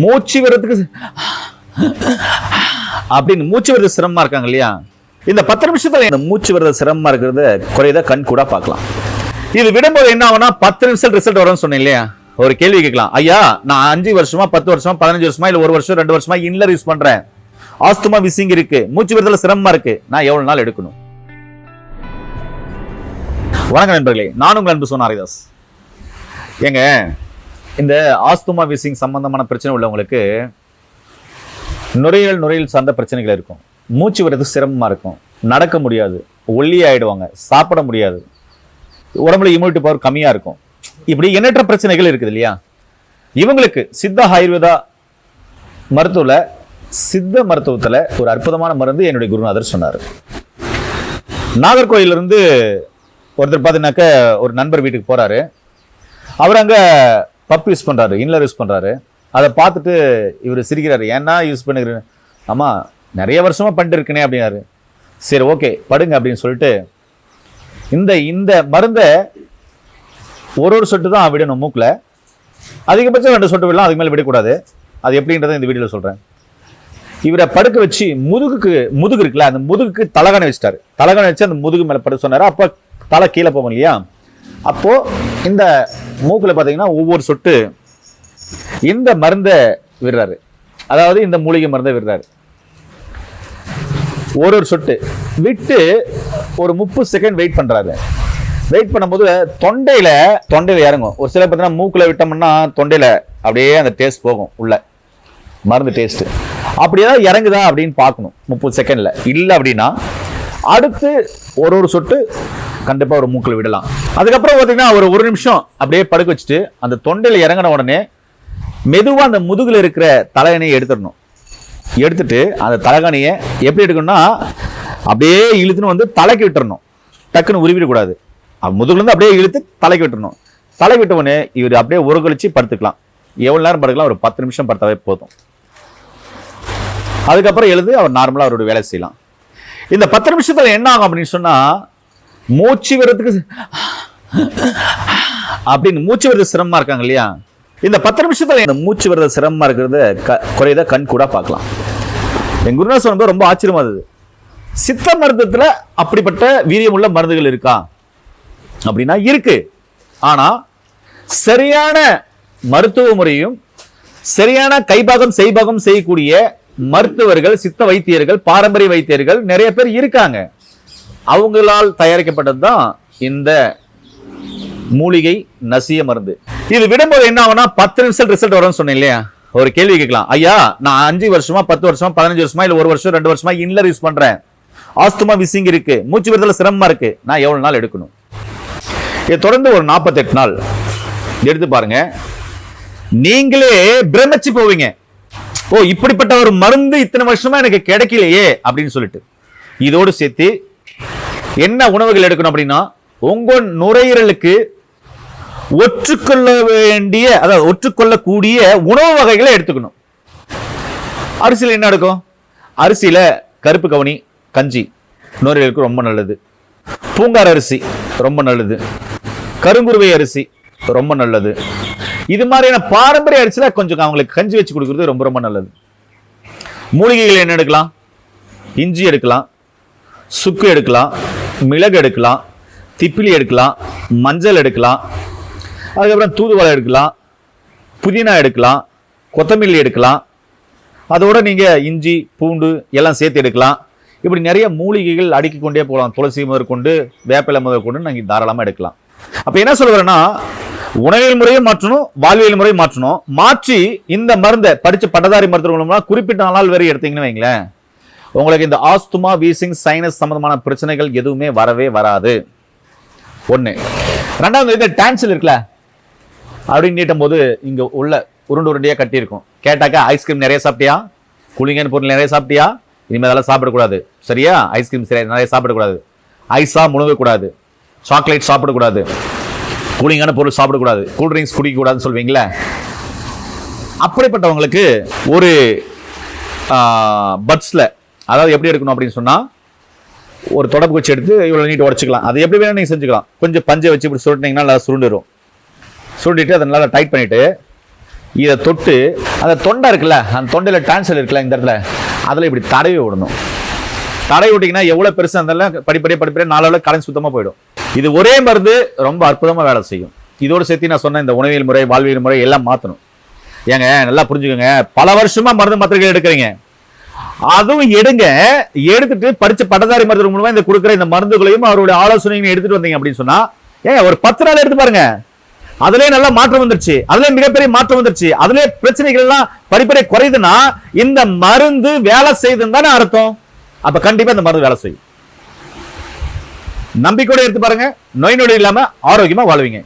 மூச்சு விடுறதுக்கு அப்படின்னு மூச்சு விடுறது சிரமமா இருக்காங்க இல்லையா, இந்த 10 நிமிஷத்துல இந்த மூச்சு விடுறது சிரமமா இருக்கிறத குறையத கண் கூட பார்க்கலாம். இது விடும்போது என்ன ஆகும்னா 10 நிமிஷம் ரிசல்ட் வரும்னு சொன்னேன் இல்லையா. ஒரு கேள்வி கேட்கலாம், ஐயா நான் 5 வருஷமா 10 வருஷமா 15 வருஷமா இல்ல 1 வருஷம் 2 வருஷமா இன்லர் யூஸ் பண்றேன், ஆஸ்துமா விசிங் இருக்கு, மூச்சு விடுறதுல சிரமமா இருக்கு, நான் எவ்வளவு நாள் எடுக்கணும்? வணக்கம் நண்பர்களே, நான் உங்கள் அன்பு சொன்ன ஹரிதாஸ். ஏங்க, இந்த ஆஸ்துமா விசிங் சம்பந்தமான பிரச்சனை உள்ளவங்களுக்கு நுரையீரல் சார்ந்த பிரச்சனைகள் இருக்கும். மூச்சு விடுறது சிரமமா இருக்கும், நடக்க முடியாது, ஒல்லி ஆயிடுவாங்க, சாப்பிட முடியாது, உடம்புல இம்யூனிட்டி பவர் கம்மியா இருக்கும். இப்படி எண்ணற்ற பிரச்சனைகள் இருக்குது இல்லையா. இவங்களுக்கு சித்த ஆயுர்வேதா சித்த மருத்துவத்துல ஒரு அற்புதமான மருந்து என்னுடைய குருநாதர் சொன்னார். நாகர்கோயிலிருந்து ஒருத்தர் பார்த்தீங்கன்னாக்க ஒரு நண்பர் வீட்டுக்கு போறாரு. அவர் அங்க பப் யூஸ் பண்றாரு, இன்லர் யூஸ் பண்றாரு. அதை பார்த்துட்டு இவர் சிரிக்கிறாரு, ஏன்னா யூஸ் பண்ணுகிறேன், ஆமா நிறைய வருஷமா பண்ணிட்டு இருக்கனே அப்படின்னாரு. சரி ஓகே படுங்க அப்படின்னு சொல்லிட்டு இந்த மருந்தை ஒரு சொட்டு தான் விடணும் மூக்குல, அதிகபட்சம் 2 சொட்டு விடலாம், அதுக்கு மேலே விடக்கூடாது. அது எப்படின்றத இந்த வீடியோல சொல்றேன். இவரை படுக்க வச்சு முதுகு இருக்குல்ல, அந்த முதுகுக்கு தலகாணி வச்சிட்டாரு. தலகாணி வச்சு அந்த முதுகு மேல படுக்க சொன்னாரு. அப்போ தலை கீழே போகும் இல்லையா. அப்போ இந்த மூக்குல பாத்தீங்கன்னா ஒவ்வொரு சொட்டு இந்த மருந்தை விடுறாரு, அதாவது இந்த மூலிகை மருந்தை விடுறாரு. ஒரு சொட்டு விட்டு ஒரு 30 செகண்ட் வெயிட் பண்றாரு. வெயிட் பண்ணும்போது தொண்டையில இறங்கும். ஒரு சில பார்த்தீங்கன்னா மூக்குல விட்டோம்னா தொண்டையில அப்படியே அந்த டேஸ்ட் போகும், உள்ள மருந்து டேஸ்ட் அப்படியே இறங்குதா அப்படின்னு பார்க்கணும் 30 செகண்ட்ல. இல்லை அப்படின்னா அடுத்து ஒரு சொட்டு கண்டிப்பா ஒரு மூக்குல விடலாம். அதுக்கப்புறம் பார்த்தீங்கன்னா ஒரு நிமிஷம் அப்படியே படுக்க வச்சுட்டு அந்த தொண்டையில இறங்கின உடனே மெதுவா அந்த முதுகுல இருக்கிற தலையணையை எடுத்துடணும். எடுத்துட்டு அந்த தலைகாணியை எப்படி எடுக்கணும்னா அப்படியே இழுத்துன்னு வந்து தலைக்கு விட்டுறணும், டக்குன்னு உருவிடக்கூடாது. முதுகுல இருந்து அப்படியே இழுத்து தலைக்கு விட்டுறணும். தலைக்கு விட்டவொடனே இவர் அப்படியே ஒரு கழிச்சு படுத்துக்கலாம். எவ்வளவு நேரம் படுக்கலாம்? ஒரு 10 நிமிஷம் படுத்தாவே போதும். அதுக்கப்புறம் எழுது அவர் நார்மலா அவருடைய வேலை செய்யலாம். இந்த 10 நிமிஷத்துல என்ன ஆகும் அப்படின்னு சொன்னா, மூச்சு விடுறதுக்கு அப்படின்னு மூச்சு விடுறது சிரமமா இருக்காங்க இல்லையா, இந்த 10 நிமிஷத்துல இந்த மூச்சு விடுறது சிரமமா இருக்கிறத குறையத கண் கூட பார்க்கலாம். என் குருநாதர் சொன்னது ரொம்ப ஆச்சரியமா இருந்தது. சித்த மருத்துவத்துல அப்படிப்பட்ட வீரியமுள்ள மருந்துகள் இருக்கா அப்படின்னா இருக்கு. ஆனா சரியான மருத்துவ முறையும் சரியான கைபாகம் செய்பாகம் செய்யக்கூடிய மருத்துவர்கள், சித்த வைத்தியர்கள், பாரம்பரிய வைத்தியர்கள் நிறைய பேர் இருக்காங்க. அவங்களால் தயாரிக்கப்பட்டது தான் இந்த மூலிகை நசிய மருந்து. இது விடும்போது என்ன ஆகும்னா 10 நிமிஷம் ரிசல்ட் வரும்னு சொன்னேன் இல்லையா. ஒரு கேள்வி கேட்கலாம், ஐயா நான் 5 வருஷமா 10 வருஷமா 15 வருஷமா இல்ல 1 வருஷம் 2 வருஷமா இன்லர் யூஸ் பண்றேன், ஆஸ்துமா விசிங் இருக்கு, மூச்சு விடுறதுல சிரமமா இருக்கு, நான் எவ்வளவு நாள் எடுக்கணும்? இது தொடர்ந்து ஒரு 48 நாள் எடுத்து பாருங்க. நீங்களே பிரமிச்சு போவீங்க, ஓ இப்படிப்பட்ட ஒரு மருந்து இத்தனை வருஷமா எனக்கு கிடைக்கலையே அப்படின்னு சொல்லிட்டு. இதோடு சேர்த்து என்ன உணவுகள் எடுக்கணும் அப்படின்னா, உங்க நுரையீரலுக்கு ஒற்றுக்கொள்ளக்கூடிய உணவு வகைகளை எடுத்துக்கணும். அரிசியில் என்ன எடுக்கும்? அரிசியில கருப்பு கவுனி கஞ்சி நுரையீரலுக்கு ரொம்ப நல்லது. பூங்கார் அரிசி ரொம்ப நல்லது. கருங்குருவை அரிசி ரொம்ப நல்லது. இது மாதிரியான பாரம்பரிய அரிசியில கொஞ்சம் அவங்களுக்கு கஞ்சி வச்சு கொடுக்கறது ரொம்ப ரொம்ப நல்லது. மூலிகைகள் என்ன எடுக்கலாம்? இஞ்சி எடுக்கலாம், சுக்கு எடுக்கலாம், மிளகு எடுக்கலாம், திப்பிலி எடுக்கலாம், மஞ்சள் எடுக்கலாம், அதுக்கப்புறம் தூதுவளை எடுக்கலாம், புதினா எடுக்கலாம், கொத்தமல்லி எடுக்கலாம், அதோட நீங்க இஞ்சி பூண்டு எல்லாம் சேர்த்து எடுக்கலாம். இப்படி நிறைய மூலிகைகள் அடுக்கி கொண்டே போகலாம். துளசி முதற்கொண்டு வேப்பிலை முதற்கொண்டு நாங்க தாராளமா எடுக்கலாம். அப்ப என்ன சொல்றேன்னா, உணவியல் முறையை மாற்றணும், வாழ்வியல் முறையை மாற்றணும். மாற்றி இந்த மருந்தை படிச்ச பட்டதாரி மருத்துவ குறிப்பிட்ட நாள் வரை எடுத்தீங்கன்னு வைங்களேன், உங்களுக்கு இந்த ஆஸ்துமா வீசிங் சைனஸ் சம்பந்தமான பிரச்சனைகள் எதுவுமே வரவே வராது. ஒண்ணு. ரெண்டாவது, இந்த டான்சில் இருக்குல்ல அப்படின்னு நீட்டும் போது இங்க உள்ள உருண்டையா கட்டி இருக்கும். கேட்டாக்கா ஐஸ்கிரீம் நிறைய சாப்பிட்டியா, குளிங்கான பொருள் நிறைய சாப்பிட்டியா, இனிமேல் அதெல்லாம் சாப்பிடக்கூடாது, சரியா? ஐஸ்கிரீம் நிறைய சாப்பிடக்கூடாது, ஐஸா முழுங்கக்கூடாது, சாக்லேட் சாப்பிடக்கூடாது, கூலிங்கான பொருள் சாப்பிடக்கூடாது, கூல்ட்ரிங்க்ஸ் குடிக்கக்கூடாதுன்னு சொல்வீங்களே. அப்படிப்பட்டவங்களுக்கு ஒரு பட்ஸ்ல, அதாவது எப்படி எடுக்கணும் அப்படின்னு சொன்னா, ஒரு தொடப்பு வச்சு எடுத்து இவ்வளவு நீட்டு உடச்சிக்கலாம். அது எப்படி வேணும் நீங்க செஞ்சுக்கலாம். கொஞ்சம் பஞ்சை வச்சு இப்படி சுருட்டினீங்கன்னா நல்லா சுருண்டுரும். சுருட்டிட்டு அதை நல்லா டைட் பண்ணிட்டு இதை தொட்டு அந்த தொண்டை இருக்குல்ல, அந்த தொண்டையில் டான்சல் இருக்குல்ல, இந்த இடத்துல அதில் இப்படி தடவி விடணும். தடவி விட்டிங்கன்னா எவ்வளோ பெருசாக இருந்தாலும் படிப்படியாக நாளாவில் கடன் சுத்தமாக போயிடும். இது ஒரே மருந்து ரொம்ப அற்புதமாக வேலை செய்யும். இதோடு சேர்த்து நான் சொன்ன இந்த உணவியல் முறை, வாழ்வியல் முறை எல்லாம் மாற்றணும். ஏங்க நல்லா புரிஞ்சுக்கோங்க, பல வருஷமா மருந்து மாத்திரைகள் எடுக்கிறீங்க, அதுவும் எடுத்துட்டு படிச்ச பட்டதாரி மருத்துவர் மூலமா இந்த கொடுக்குற இந்த மருந்துகளையும் அவருடைய ஆலோசனையும் எடுத்துட்டு வந்தீங்க அப்படின்னு சொன்னா, ஏன் ஒரு 10 நாள் எடுத்து பாருங்க, அதுலயே நல்ல மாற்றம் வந்துருச்சு, அதுலயே மிகப்பெரிய மாற்றம் வந்துருச்சு, அதுலயே பிரச்சனைகள் எல்லாம் படிப்படியாக குறையுதுன்னா இந்த மருந்து வேலை செய்யுதுன்னு தானே அர்த்தம். அப்ப கண்டிப்பா இந்த மருந்து வேலை செய்யும். நம்பிக்கையோட எடுத்து பாருங்க, நோய் நொடி இல்லாம ஆரோக்கியமா வாழ்வீங்க.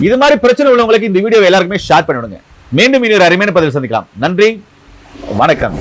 இது மாதிரி பிரச்சனை உள்ளவங்களுக்கு இந்த வீடியோ எல்லாருக்குமே ஷேர் பண்ணிவிடுங்க. மீண்டும் இன்னொரு அருமையான பதிவில் சந்திக்கலாம். நன்றி, வணக்கம்.